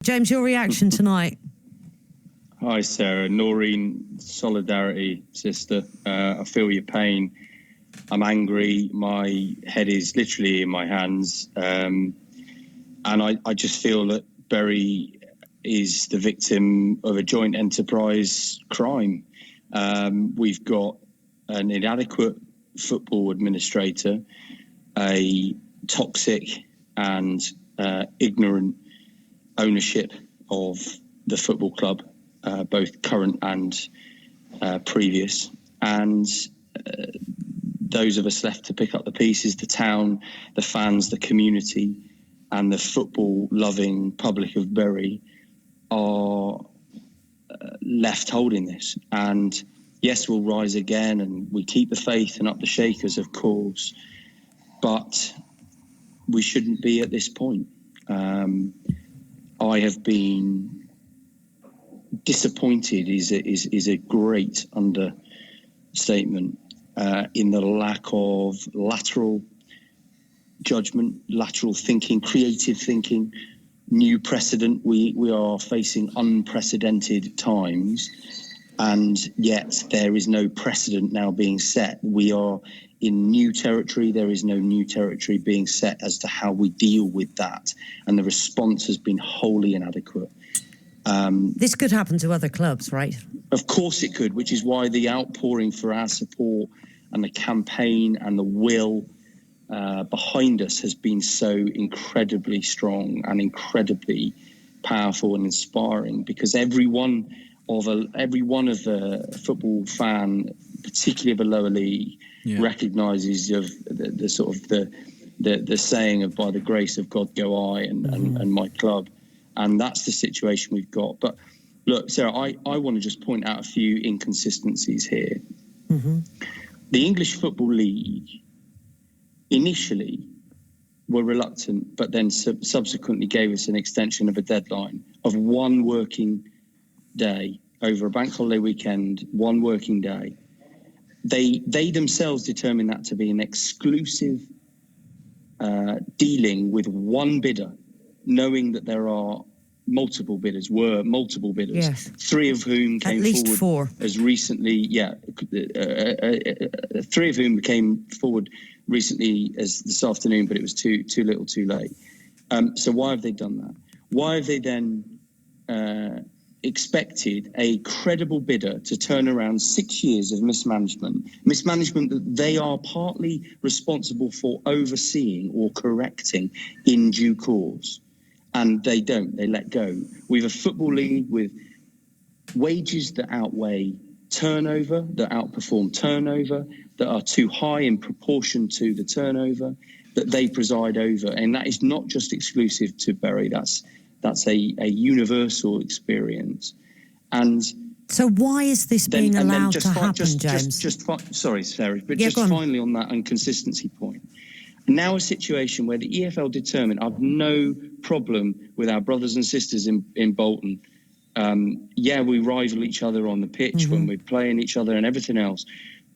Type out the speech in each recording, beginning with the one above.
James, your reaction tonight? Hi, Sarah. Noreen, solidarity, sister. I feel your pain. I'm angry. My head is literally in my hands. And I just feel that Bury is the victim of a joint enterprise crime. We've got an inadequate football administrator, a toxic and ignorant ownership of the football club, both current and previous, and those of us left to pick up the pieces, the town, the fans, the community, and the football-loving public of Bury are left holding this. And yes, we'll rise again, and we keep the faith and up the shakers, of course, but we shouldn't be at this point. I have been disappointed is a great understatement in the lack of lateral judgment, lateral thinking, creative thinking, new precedent. We are facing unprecedented times, and yet there is no precedent now being set. We are in new territory. There is no new territory being set as to how we deal with that, and the response has been wholly inadequate. This could happen to other clubs, right? Of course it could, which is why the outpouring for our support and the campaign and the will behind us has been so incredibly strong and incredibly powerful and inspiring, because every one of a football fan, particularly of a lower league, recognises of the sort of the saying of "by the grace of God go I" and my club. And that's the situation we've got. But look, Sarah, I want to just point out a few inconsistencies here. Mm-hmm. The English Football League initially were reluctant, but then subsequently gave us an extension of a deadline of 1 working day over a bank holiday weekend, 1 working day. They themselves determined that to be an exclusive dealing with 1 bidder, knowing that there are multiple bidders, yes. 3 of whom came forward as recently, 3 of whom came forward recently as this afternoon, but it was too little too late. So why have they done that? Why have they then expected a credible bidder to turn around 6 years of mismanagement that they are partly responsible for overseeing or correcting in due course? And they don't, they let go. We have a football league with wages that outweigh turnover, that outperform turnover, that are too high in proportion to the turnover that they preside over. And that is not just exclusive to Bury, that's a universal experience. And so why is this being allowed to happen, James? Sorry, Sarah, but just finally on that inconsistency point. Now a situation where the EFL determined, I've no problem with our brothers and sisters in Bolton. We rival each other on the pitch when we're playing each other and everything else.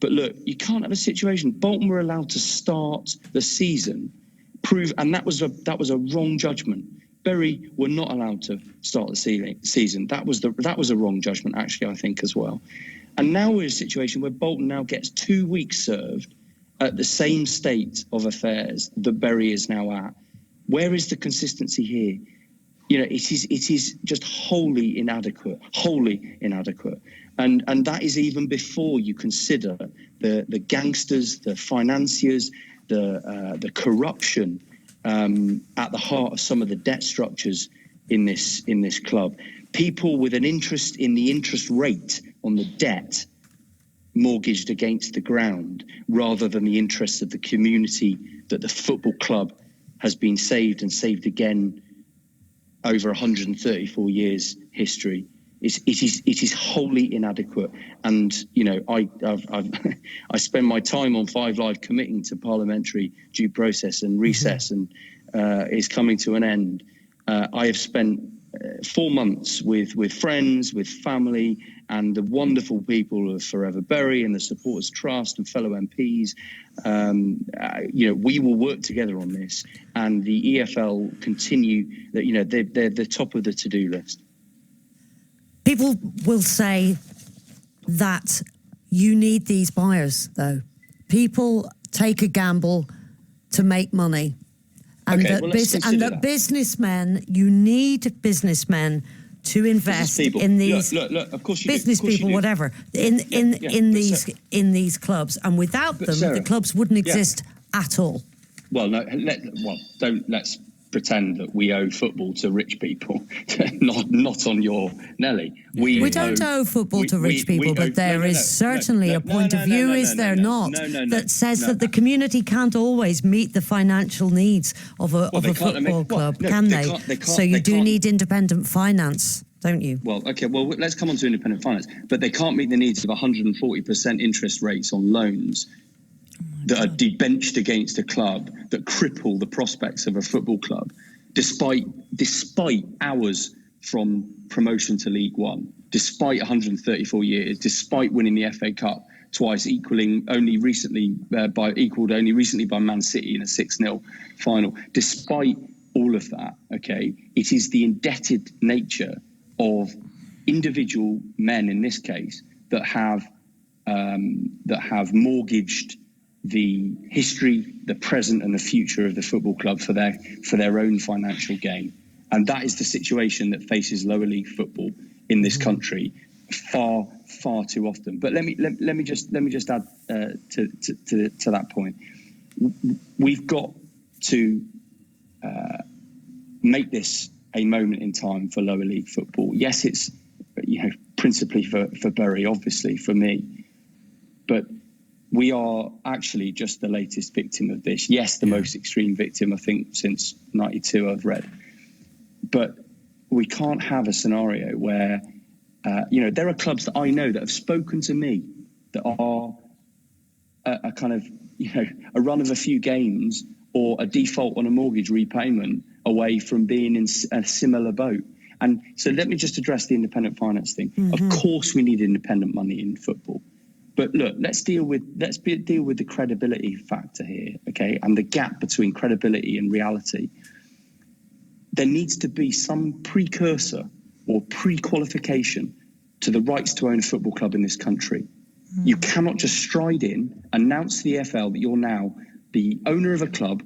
But look, you can't have a situation. Bolton were allowed to start the season, and that was a wrong judgment. Bury were not allowed to start the season. That was a wrong judgment, actually, I think, as well. And now we're in a situation where Bolton now gets 2 weeks served at the same state of affairs that Bury is now at. Where is the consistency here? You know, it is just wholly inadequate. And that is even before you consider the gangsters, the financiers, the corruption at the heart of some of the debt structures in this club. People with an interest in the interest rate on the debt mortgaged against the ground, rather than the interests of the community that the football club has been saved and saved again over 134 years history. It is wholly inadequate. And you know, I spend my time on 5 Live committing to parliamentary due process and recess, and it's coming to an end. I have spent 4 months with friends, with family, and the wonderful people of Forever Bury and the Supporters Trust and fellow MPs. We will work together on this, and the EFL continue that. They're the top of the to-do list. People will say that you need these buyers, though. People take a gamble to make money. And businessmen, you need businessmen to invest in these of course you business people, whatever, in these clubs. And without them, Sarah, the clubs wouldn't exist at all. Well, let's pretend that we owe football to rich people. not on your Nelly. We don't owe football to rich people, but there is certainly a point of view, is there not, that says that the community can't always meet the financial needs of a football club, can they? So you do need independent finance, don't you? Well, okay, let's come on to independent finance. But they can't meet the needs of 140% interest rates on loans that are debenched against a club, that cripple the prospects of a football club, despite hours from promotion to League One, despite 134 years, despite winning the FA Cup twice, equaled only recently by Man City in a 6-0 final. Despite all of that, okay, it is the indebted nature of individual men in this case that have mortgaged the history, the present, and the future of the football club for their own financial gain, and that is the situation that faces lower league football in this country far too often. But let me just add to that point. We've got to make this a moment in time for lower league football. Yes, it's principally for Bury, obviously for me, but we are actually just the latest victim of this. Yes, the most extreme victim, I think, since 92 I've read. But we can't have a scenario where, there are clubs that I know that have spoken to me that are a kind of, a run of a few games or a default on a mortgage repayment away from being in a similar boat. And so let me just address the independent finance thing. Of course we need independent money in football. But look, let's deal with the credibility factor here, okay, and the gap between credibility and reality. There needs to be some precursor or pre-qualification to the rights to own a football club in this country. You cannot just stride in, announce to the EFL that you're now the owner of a club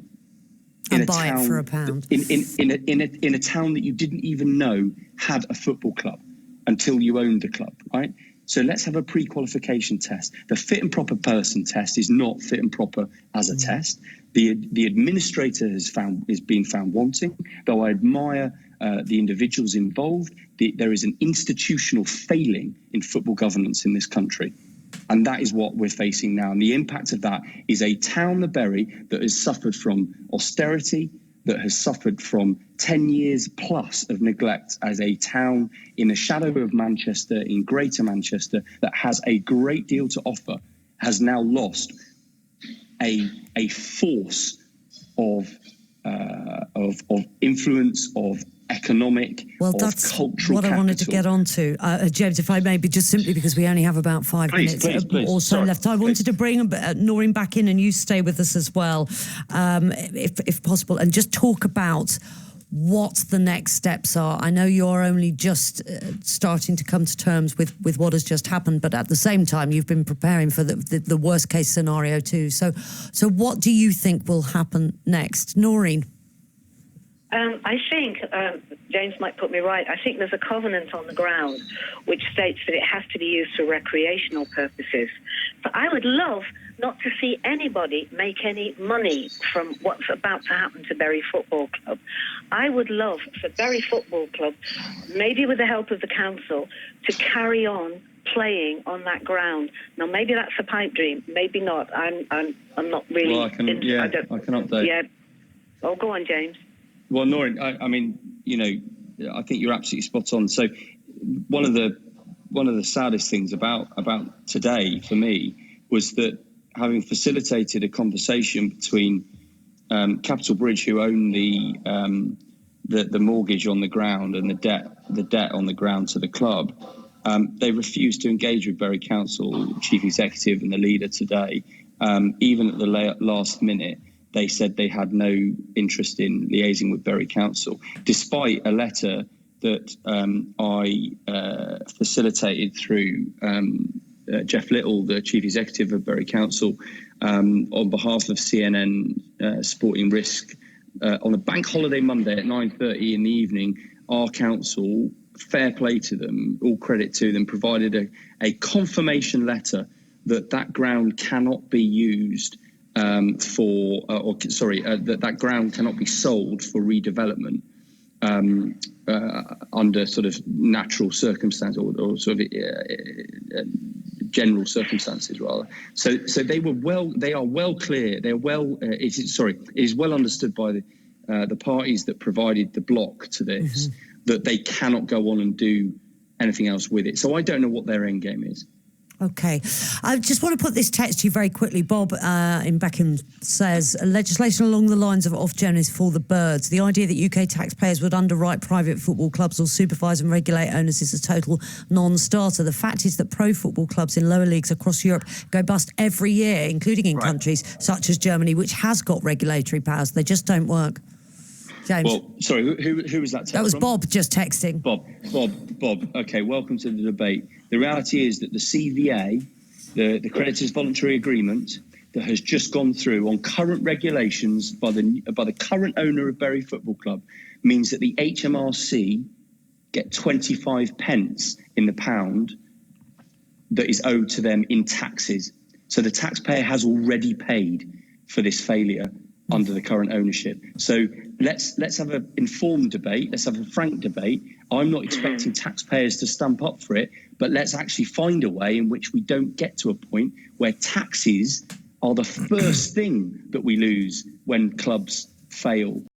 and buy it for £1. in a town that you didn't even know had a football club until you owned the club, right? So let's have a pre-qualification test. The fit and proper person test is not fit and proper as a test. The administrator is being found wanting, though I admire the individuals involved. There is an institutional failing in football governance in this country. And that is what we're facing now. And the impact of that is a town, the Bury, that has suffered from austerity, that has suffered from 10 years plus of neglect as a town in the shadow of Manchester, in Greater Manchester, that has a great deal to offer, has now lost a force of influence, of economic, of cultural what capital. I wanted to get on to. James, if I may, just simply because we only have about 5 minutes or so left. I wanted to bring Noreen back in, and you stay with us as well, if possible, and just talk about what the next steps are. I know you're only just starting to come to terms with what has just happened, but at the same time, you've been preparing for the worst case scenario too. So what do you think will happen next? Noreen? I think, James might put me right, I think there's a covenant on the ground which states that it has to be used for recreational purposes. But I would love not to see anybody make any money from what's about to happen to Bury Football Club. I would love for Bury Football Club, maybe with the help of the council, to carry on playing on that ground. Now, maybe that's a pipe dream, maybe not. I'm not really... Well, I can update. Yeah. Oh, go on, James. Well, Noreen, I mean, I think you're absolutely spot on. So one of the saddest things about today for me was that having facilitated a conversation between Capital Bridge, who own the the mortgage on the ground and the debt on the ground to the club. They refused to engage with Bury Council chief executive and the leader today. Even at the last minute, they said they had no interest in liaising with Bury Council, despite a letter that I facilitated through Jeff Little, the chief executive of Bury Council, on behalf of CNN Sporting Risk. On a bank holiday Monday at 9:30 in the evening, our council, fair play to them, all credit to them, provided a confirmation letter that ground cannot be used that ground cannot be sold for redevelopment under sort of natural circumstance or sort of general circumstances rather. So they are well clear. They're well. It is well understood by the parties that provided the block to this that they cannot go on and do anything else with it. So I don't know what their end game is. Okay. I just want to put this text to you very quickly. Bob in Beckham says, legislation along the lines of Ofgem is for the birds. The idea that UK taxpayers would underwrite private football clubs or supervise and regulate owners is a total non-starter. The fact is that pro football clubs in lower leagues across Europe go bust every year, including in countries such as Germany, which has got regulatory powers. They just don't work. James. Well, sorry, who was that text That was from? Bob just texting. Bob. Okay, welcome to the debate. The reality is that the CVA, the Creditors Voluntary Agreement, that has just gone through on current regulations by the current owner of Bury Football Club, means that the HMRC get 25 pence in the pound that is owed to them in taxes. So the taxpayer has already paid for this failure under the current ownership. So let's have an informed debate. Let's have a frank debate. I'm not expecting taxpayers to stump up for it, but let's actually find a way in which we don't get to a point where taxes are the first thing that we lose when clubs fail.